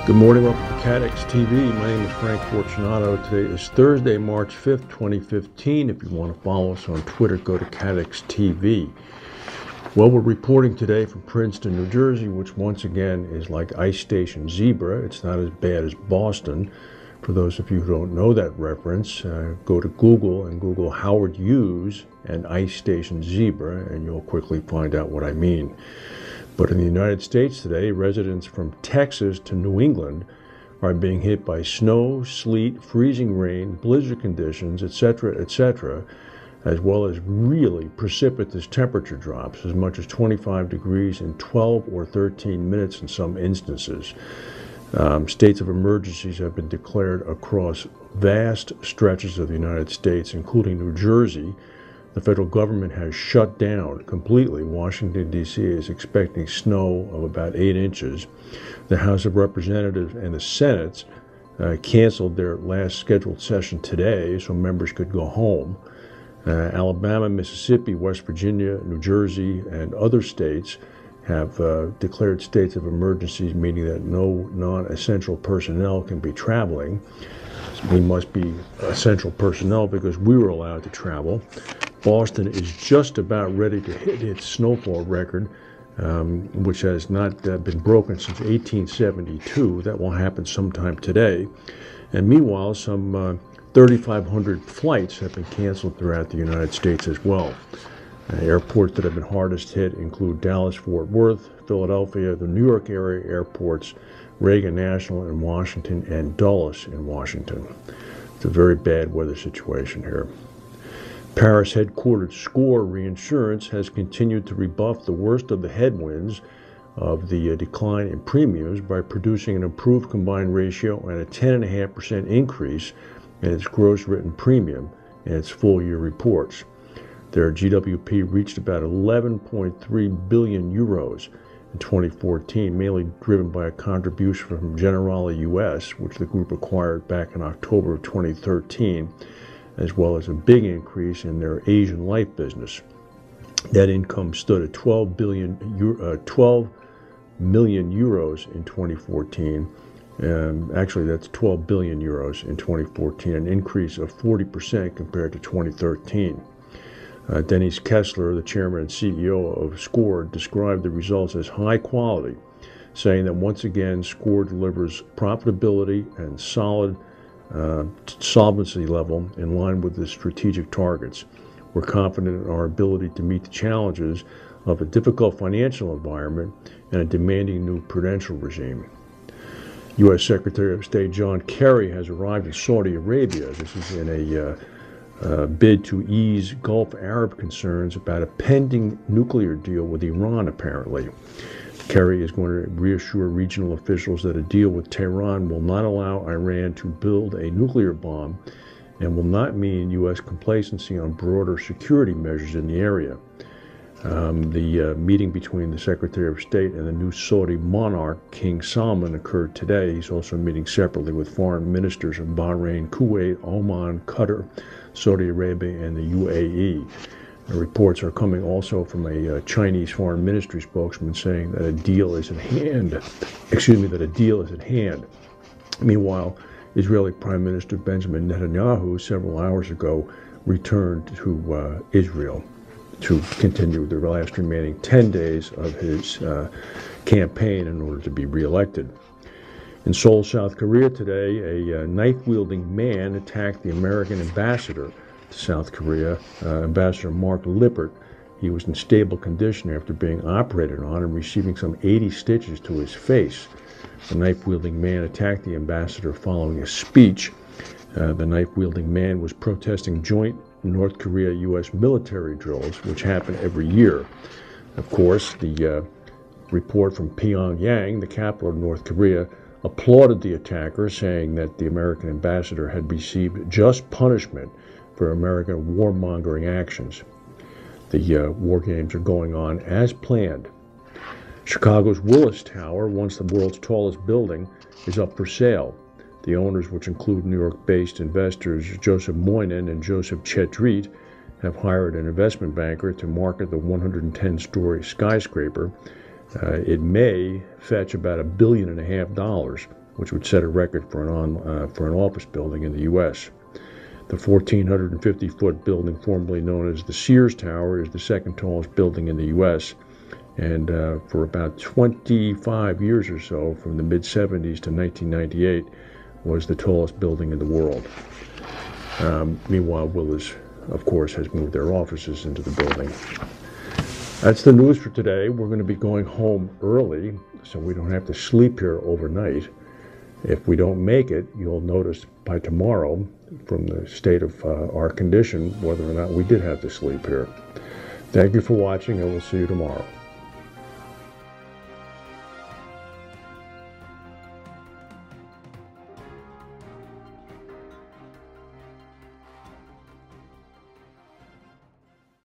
Good morning, welcome to CATEX TV. My name is Frank Fortunato. Today is Thursday, March 5th, 2015. If you want to follow us on Twitter, go to CATEX TV. Well, we're reporting today from Princeton, New Jersey, which once again is like Ice Station Zebra. It's not as bad as Boston. For those of you who don't know that reference, go to Google and Google Howard Hughes and Ice Station Zebra, and you'll quickly find out what I mean. But in the United States today, residents from Texas to New England are being hit by snow, sleet, freezing rain, blizzard conditions, etc., as well as really precipitous temperature drops, as much as 25 degrees in 12 or 13 minutes in some instances. States of emergencies have been declared across vast stretches of the United States, including New Jersey. The federal government has shut down completely. Washington, D.C. is expecting snow of about 8 inches. The House of Representatives and the Senate canceled their last scheduled session today so members could go home. Alabama, Mississippi, West Virginia, New Jersey, and other states have declared states of emergencies, meaning that no non-essential personnel can be traveling. We must be essential personnel because we were allowed to travel. Boston is just about ready to hit its snowfall record, which has not been broken since 1872. That will happen sometime today. And meanwhile, some 3,500 flights have been canceled throughout the United States as well. Airports that have been hardest hit include Dallas, Fort Worth, Philadelphia, the New York area airports, Reagan National in Washington, and Dulles in Washington. It's a very bad weather situation here. Paris headquartered Scor Reinsurance has continued to rebuff the worst of the headwinds of the decline in premiums by producing an improved combined ratio and a 10.5% increase in its gross written premium in its full-year reports. Their GWP reached about 11.3 billion euros in 2014, mainly driven by a contribution from Generali US, which the group acquired back in October of 2013, as well as a big increase in their Asian life business. Net income stood at 12 million euros in 2014. Actually, that's 12 billion euros in 2014, an increase of 40% compared to 2013. Dennis Kessler, the chairman and CEO of Scor, described the results as high quality, saying that once again, Scor delivers profitability and solid solvency level in line with the strategic targets. We're confident in our ability to meet the challenges of a difficult financial environment and a demanding new prudential regime. U.S. Secretary of State John Kerry has arrived in Saudi Arabia. This is in a bid to ease Gulf Arab concerns about a pending nuclear deal with Iran, apparently. Kerry is going to reassure regional officials that a deal with Tehran will not allow Iran to build a nuclear bomb and will not mean U.S. complacency on broader security measures in the area. The meeting between the Secretary of State and the new Saudi monarch, King Salman, occurred today. He's also meeting separately with foreign ministers of Bahrain, Kuwait, Oman, Qatar, Saudi Arabia, and the UAE. The reports are coming also from a Chinese foreign ministry spokesman saying that a deal is at hand. Meanwhile, Israeli Prime Minister Benjamin Netanyahu several hours ago returned to Israel to continue the last remaining 10 days of his campaign in order to be reelected. In Seoul, South Korea today, a knife-wielding man attacked the American ambassador to South Korea, Ambassador Mark Lippert. He was in stable condition after being operated on and receiving some 80 stitches to his face. The knife-wielding man attacked the ambassador following a speech. The knife-wielding man was protesting joint North Korea-U.S. military drills, which happen every year. Of course, the report from Pyongyang, the capital of North Korea, applauded the attacker, saying that the American ambassador had received just punishment for American warmongering actions. The war games are going on as planned. Chicago's Willis Tower, once the world's tallest building, is up for sale. The owners, which include New York-based investors Joseph Moynihan and Joseph Chetrit, have hired an investment banker to market the 110-story skyscraper. It may fetch about $1.5 billion which would set a record for an office building in the U.S. The 1,450-foot building, formerly known as the Sears Tower, is the second tallest building in the U.S., and for about 25 years or so, from the mid-70s to 1998, was the tallest building in the world. Meanwhile, Willis, of course, has moved their offices into the building. That's the news for today. We're going to be going home early, so we don't have to sleep here overnight. If we don't make it, you'll notice by tomorrow, from the state of our condition, whether or not we did have to sleep here. Thank you for watching, and we'll see you tomorrow.